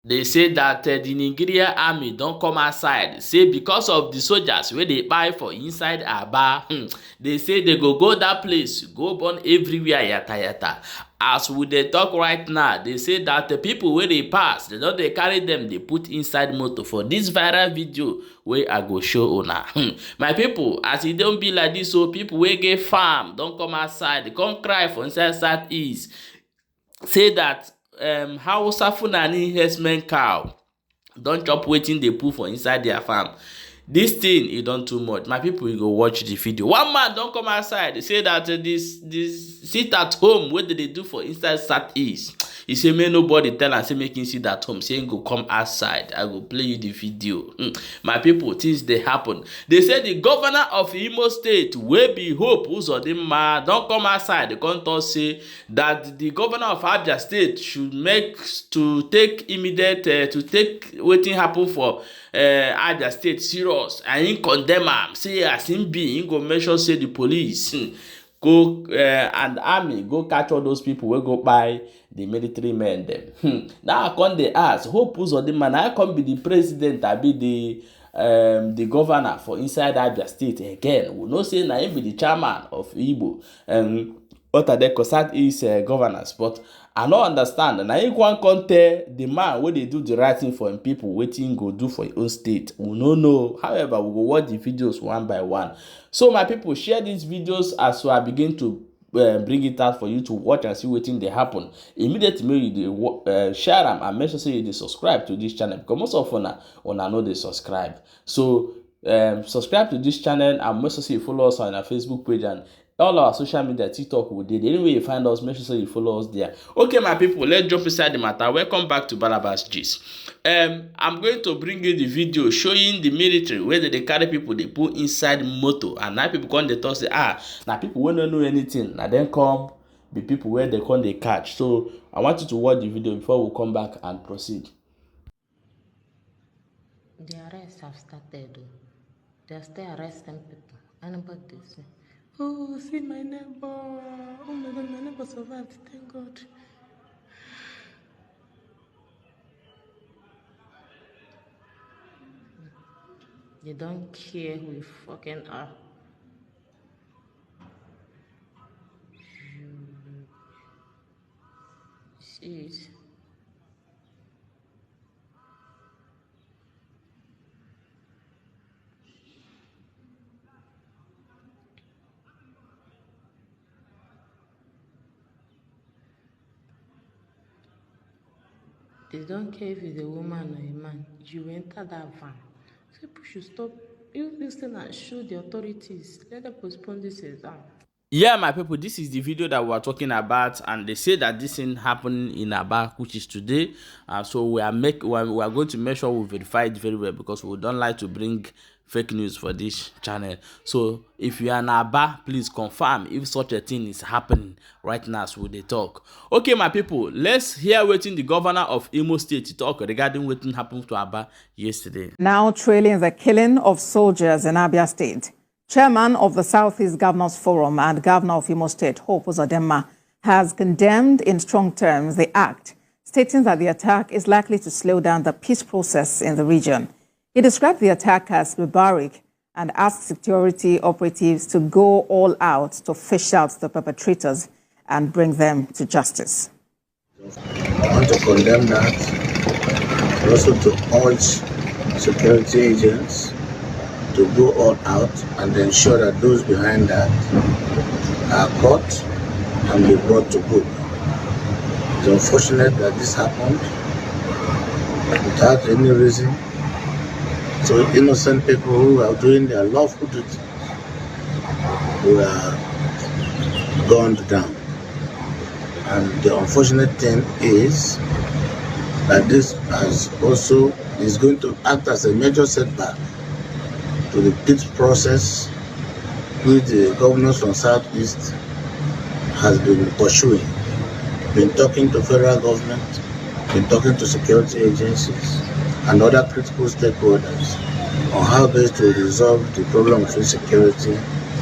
They say that the Nigeria army don't come outside. Say because of the soldiers where they buy for inside Aba, they say they go that place, go burn everywhere yata yata. As we dey talk right now, they say that the people where they pass, they don't they carry them, they put inside motor for this viral video where I go show una. My people, as it don't be like this, so people wey get farm don't come outside, they come cry for inside southeast. Say that Hausa Fulani herdsmen cow don chop wetin dey put for inside their farm. This thing e don too much. My people, you go watch the video. One man don come outside. They say that this sit at home wey dey do for inside southeast. He say make nobody tell am say make him sit at home. Say him go come outside. I go play you the video. My people, things dey happen. They say the governor of Imo State wey be Hope Uzodinma don come outside. They come talk say that the governor of Abia State should take immediate to take wetin happen for Abia State serious, and him condemn am. Say as him be, him go make sure say the police go and army go catch all those people wey go buy the military men dem. Now I come dey ask, Hope Uzodinma na come be the president abi the governor for inside Abia State again? We know say na him be the chairman of Igbo what are they concerned is governance, but I no understand. Na him come tell the man wey dey do the right thing for him people wetin go do for him own state. We no know. However, we go watch the videos one by one. So my people, share these videos as I begin to bring it out for you to watch and see wetin dey happen. Immediately make you dey share am and make sure say you dey subscribe to this channel, because most of una no dey subscribe. So subscribe to this channel and make sure say you follow us on our Facebook page and all our social media, TikTok, we did. Anyway you find us, make sure you follow us there. Okay, my people, let's jump inside the matter. Welcome back to Balabas Gist. I'm going to bring you the video showing the military where they carry people, they put inside motor, and now people come they talk say, now people won't know anything. Now then come the people where they come they catch. So I want you to watch the video before we come back and proceed. The arrests have started. They're still arresting people. Anybody say, oh, see my neighbor. Oh my God, my neighbor survived. Thank God. They don't care who you fucking are. Jeez. They don't care if it's a woman or a man. You enter that van. People should stop. You listen and show the authorities. Let them postpone this exam. Yeah, my people, this is the video that we are talking about, and they say that this thing happened in Abia, which is today. So we are going to make sure we verify it very well, because we don't like to bring fake news for this channel. So if you are in Abia, please confirm if such a thing is happening right now as we talk. Okay, my people, let's hear what the governor of Imo State to talk regarding what happened to Abia yesterday. Now trailing the killing of soldiers in Abia State, Chairman of the Southeast Governors Forum and Governor of Imo State, Hope Uzodinma, has condemned in strong terms the act, stating that the attack is likely to slow down the peace process in the region. He described the attack as barbaric and asked security operatives to go all out to fish out the perpetrators and bring them to justice. I want to condemn that, and also to urge security agents to go all out and ensure that those behind that are caught and be brought to book. It's unfortunate that this happened without any reason. So innocent people who are doing their lawful duty were gunned down. And the unfortunate thing is that this is going to act as a major setback to the peace process which the governors from Southeast has been pursuing. Been talking to federal government, been talking to security agencies and other critical stakeholders on how best to resolve the problem of insecurity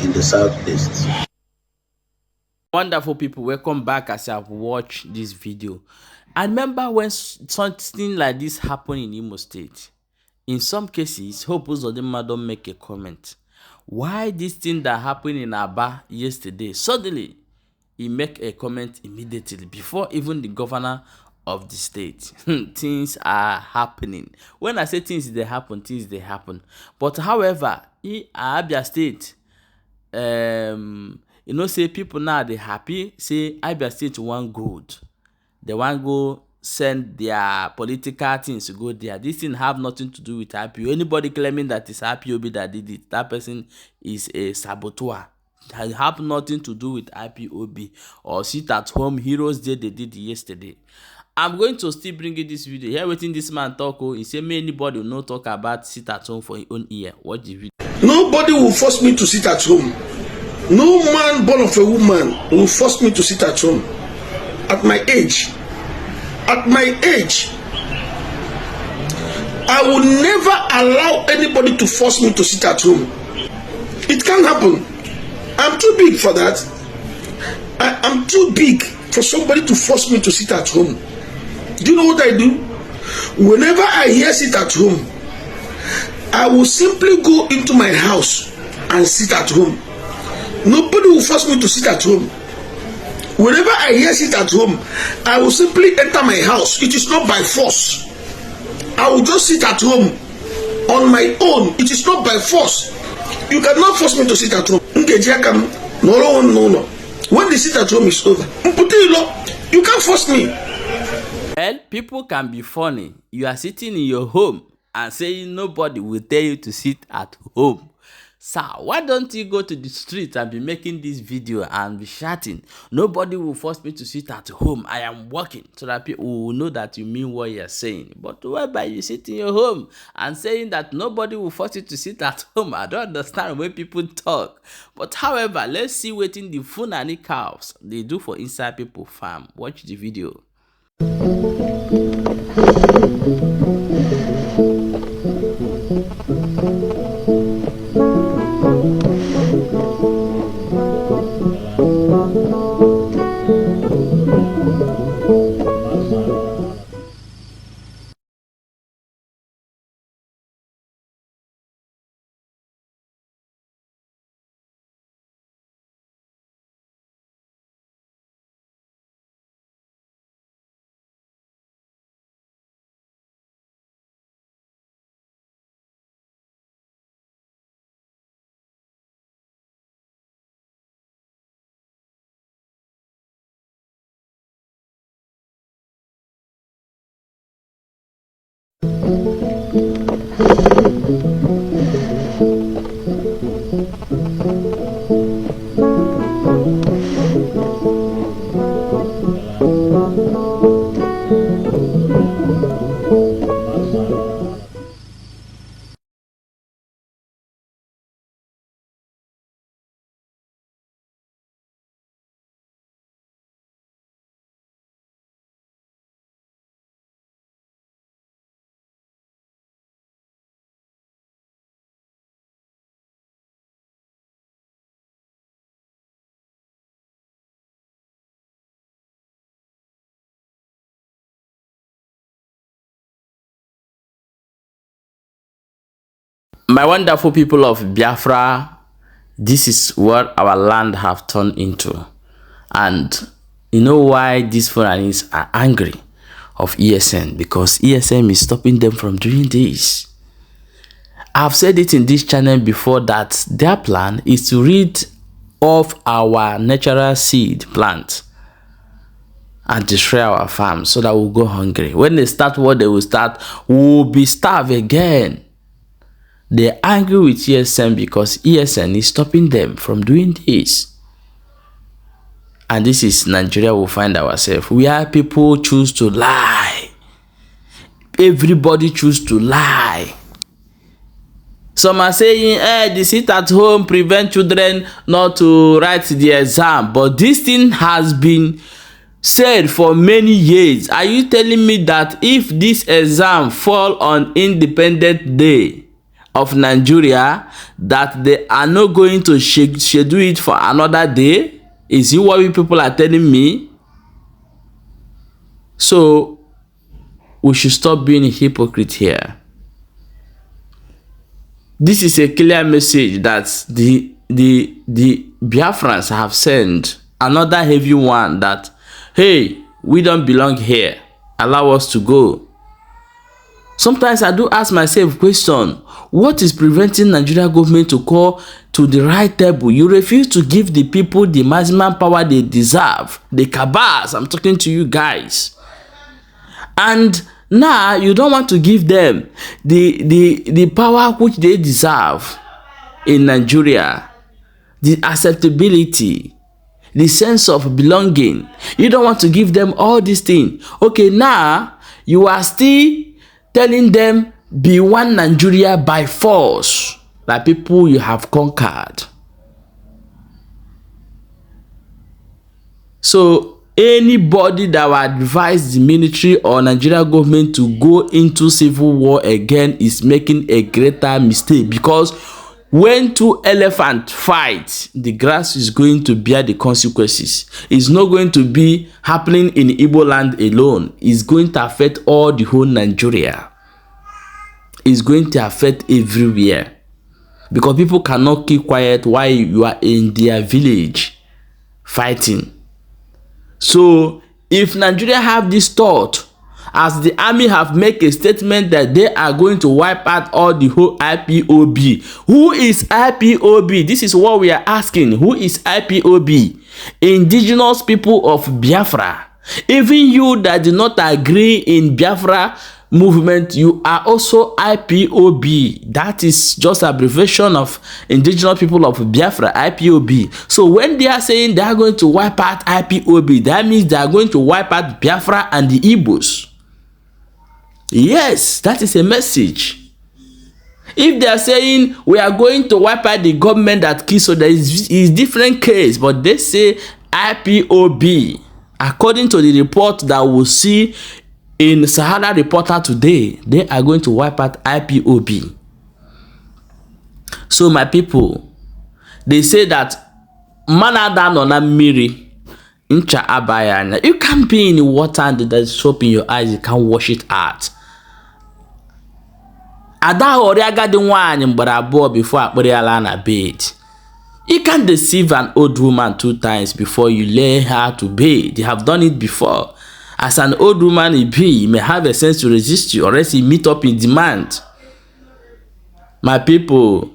in the Southeast. Wonderful people, welcome back as I've watched this video. I remember when something like this happened in Imo State. In some cases, Hope Uzodinma don't make a comment. Why this thing that happened in Abia yesterday, suddenly he make a comment immediately before even the governor of the state. Things are happening. When I say things they happen, things they happen. But however, in Abia State, say people now they happy, say Abia State want good. They want go send their political things to go there. This thing have nothing to do with IPO. Anybody claiming that it's IPOB that did it, that person is a saboteur. It have nothing to do with IPOB or sit at home heroes day they did yesterday. I'm going to still bring you this video. Here waiting this man talk. He say may anybody will not talk about sit at home for his own ear. Watch the video. Nobody will force me to sit at home. No man born of a woman will force me to sit at home. At my age, I will never allow anybody to force me to sit at home. It can't happen. I'm too big for that. I'm too big for somebody to force me to sit at home. Do you know what I do? Whenever I hear sit at home, I will simply go into my house and sit at home. Nobody will force me to sit at home. Whenever I hear sit at home, I will simply enter my house. It is not by force. I will just sit at home on my own. It is not by force. You cannot force me to sit at home. No. When the sit at home is over, you can't force me. Well, people can be funny. You are sitting in your home and saying nobody will tell you to sit at home. Sir, why don't you go to the street and be making this video and be shouting, nobody will force me to sit at home, I am working, so that people will know that you mean what you are saying. But whereby you sit in your home and saying that nobody will force you to sit at home, I don't understand when people talk. But however, let's see what in the Fulani cows they do for inside people farm. Watch the video. My wonderful people of Biafra, this is what our land have turned into. And you know why these Fulanis are angry of ESN? Because ESN is stopping them from doing this. I've said it in this channel before that their plan is to rid off our natural seed plant and destroy our farms so that we'll go hungry. When they start what they will start, we'll be starved again. They're angry with ESN because ESN is stopping them from doing this. And this is Nigeria we'll find ourselves. Where people choose to lie. Everybody choose to lie. Some are saying, the sit at home prevent children not to write the exam. But this thing has been said for many years. Are you telling me that if this exam fall on Independent Day of Nigeria, that they are not going to schedule it for another day? Is it what people are telling me? So we should stop being a hypocrite here. This is a clear message that the Biafrans have sent, another heavy one, that hey, we don't belong here, allow us to go. Sometimes I do ask myself question, what is preventing Nigeria government to call to the right table? You refuse to give the people the maximum power they deserve, the cabals. I'm talking to you guys. And now you don't want to give them the power which they deserve in Nigeria, the acceptability, the sense of belonging. You don't want to give them all these things. Okay, now you are still telling them be one Nigeria by force, like people you have conquered. So anybody that will advise the military or Nigeria government to go into civil war again is making a greater mistake, because when two elephants fight, the grass is going to bear the consequences. It's not going to be happening in Igbo land alone. It's going to affect all the whole Nigeria. It's going to affect everywhere, because people cannot keep quiet while you are in their village fighting. So if Nigeria have this thought, as the army have made a statement that they are going to wipe out all the whole IPOB. Who is IPOB? This is what we are asking. Who is IPOB? Indigenous people of Biafra. Even you that do not agree in Biafra movement, you are also IPOB. That is just abbreviation of indigenous people of Biafra, IPOB. So when they are saying they are going to wipe out IPOB, that means they are going to wipe out Biafra and the Igbos. Yes, that is a message. If they are saying we are going to wipe out the government that kills, so there is different case, but they say IPOB. According to the report that we'll see in Sahara Reporter today, they are going to wipe out IPOB. So my people, they say that manada nona miri incha abaya. You can't be in the water and there's soap in your eyes, you can't wash it out. Ada oriaga the one but above before I put her on a bed. You can't deceive an old woman 2 times before you lay her to bed. They have done it before. As an old woman, he may have a sense to resist you, or else he meet up in demand. My people,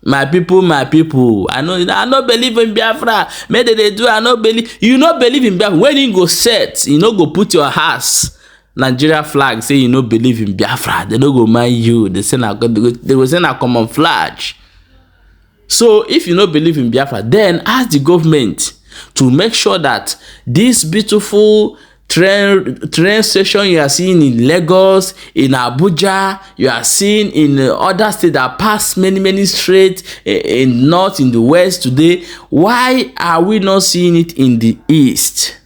my people, my people. I don't believe in Biafra. Maybe they do. I don't believe. You don't believe in Biafra. When you go set, you know, go put your house Nigeria flag. Say you don't believe in Biafra. They don't go mind you. They say they will send a common flag. So if you don't believe in Biafra, then ask the government to make sure that this beautiful train station you are seeing in Lagos, in Abuja, you are seeing in other states that pass many states in north, in the west today. Why are we not seeing it in the east?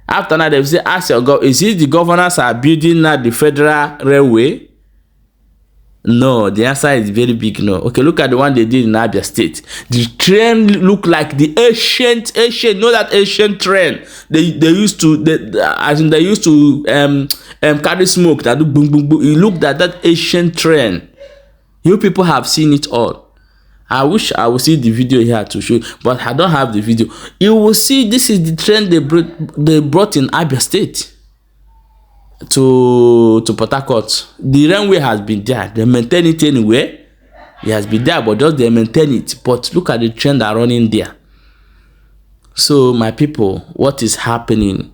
After that, they say, ask your government, is it the governors are building now the federal railway? No, the answer is very big no. Okay, look at the one they did in Abia State. The train look like the ancient, know that ancient train they used to, they used to carry smoke that do boom boom boom. You look at that ancient train. You people have seen it all. I wish I would see the video here to show, but I don't have the video. You will see this is the train they brought in Abia State to Port Harcourt. The railway has been there. They maintain it anyway. It has been there, but just they maintain it. But look at the train that are running there. So my people, what is happening?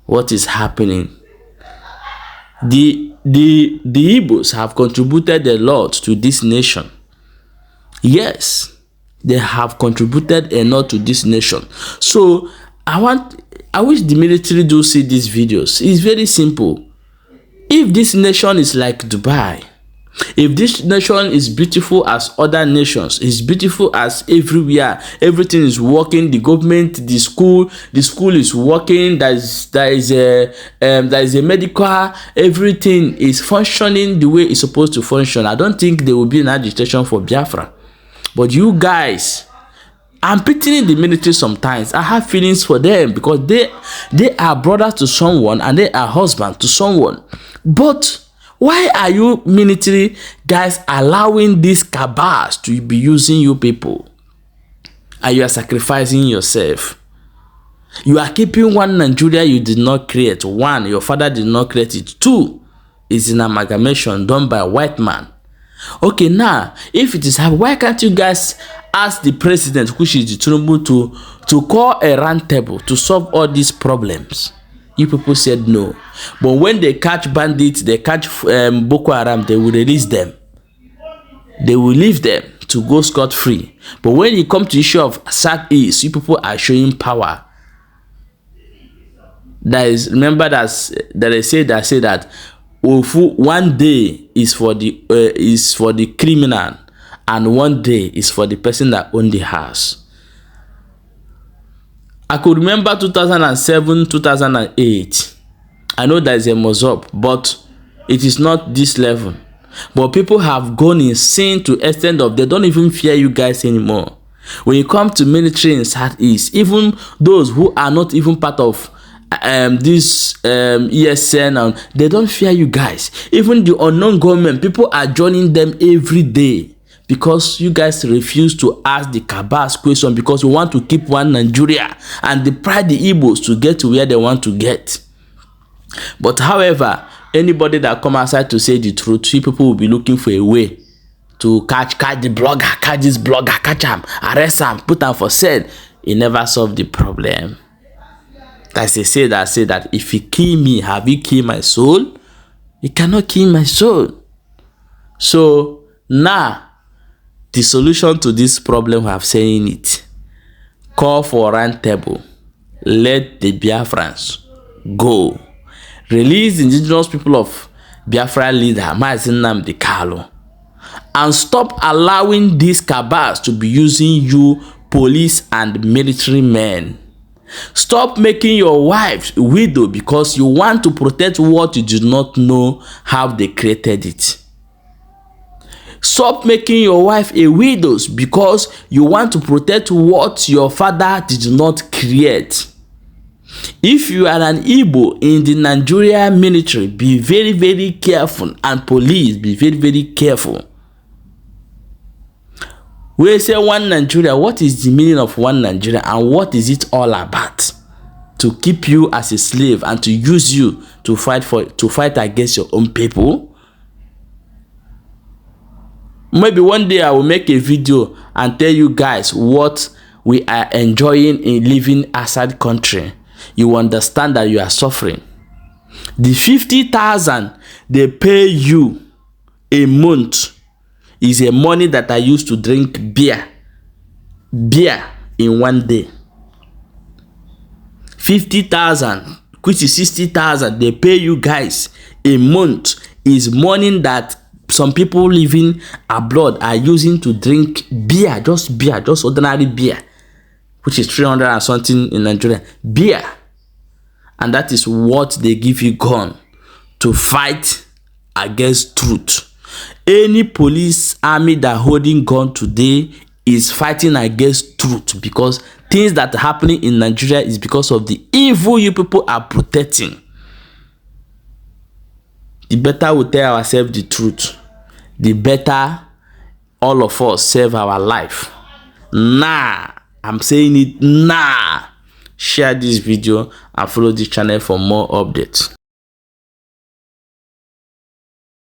What is happening? The Igbos have contributed a lot to this nation. Yes, they have contributed a lot to this nation. So I wish the military do see these videos. It's very simple. If this nation is like Dubai, if this nation is beautiful as other nations, it's beautiful as everywhere, everything is working, the government, the school is working, there is a medical, everything is functioning the way it's supposed to function. I don't think there will be an agitation for Biafra. But you guys, I'm pitying the military sometimes. I have feelings for them because they are brothers to someone and they are husbands to someone. But why are you military guys allowing these cabals to be using you people? And you are sacrificing yourself. You are keeping one Nigeria you did not create. One, your father did not create it. Two, it's an amalgamation done by a white man. Okay, now, if it is happening, why can't you guys ask the president, which is the Tinubu, to call a round table to solve all these problems? You people said no. But when they catch bandits, they catch Boko Haram, they will release them. They will leave them to go scot-free. But when you come to the issue of Southeast, you people are showing power. That is, remember that they say that one day is for the criminal and one day is for the person that owned the house. I could remember 2007, 2008. I know there is a mess-up, but it is not this level. But people have gone insane to the extent of they don't even fear you guys anymore. When you come to military in Southeast, even those who are not even part of this ESN, and they don't fear you guys. Even the unknown government, people are joining them every day because you guys refuse to ask the cabals question because you want to keep one Nigeria and deprive the Igbos to get to where they want to get. But however, anybody that come outside to say the truth, people will be looking for a way to catch the blogger, catch this blogger, catch him, arrest him, put him for sale. It never solve the problem. As they say that if you kill me, have you killed my soul? You cannot kill my soul. So now the solution to this problem we have saying it. Call for a round table. Let the Biafrans go. Release the indigenous people of Biafra leader Mazi Nnamdi Kanu. And stop allowing these cabals to be using you police and military men. Stop making your wife a widow because you want to protect what you do not know how they created it. Stop making your wife a widow because you want to protect what your father did not create. If you are an Igbo in the Nigeria military, be very, very careful, and police, be very, very careful. We say one Nigeria, what is the meaning of one Nigeria and what is it all about? To keep you as a slave and to use you to fight against your own people? Maybe one day I will make a video and tell you guys what we are enjoying in living outside country. You understand that you are suffering. The 50,000 they pay you a month is a money that I used to drink beer in one day. 50,000, which is 60,000, they pay you guys a month, is money that some people living abroad are using to drink beer, just ordinary beer, which is 300 and something in Nigeria. Beer. And that is what they give you gun to fight against truth. Any police army that holding gun today is fighting against truth, because things that are happening in Nigeria is because of the evil you people are protecting. The better we tell ourselves the truth, the better all of us save our life. Nah, I'm saying it, nah. Share this video and follow this channel for more updates.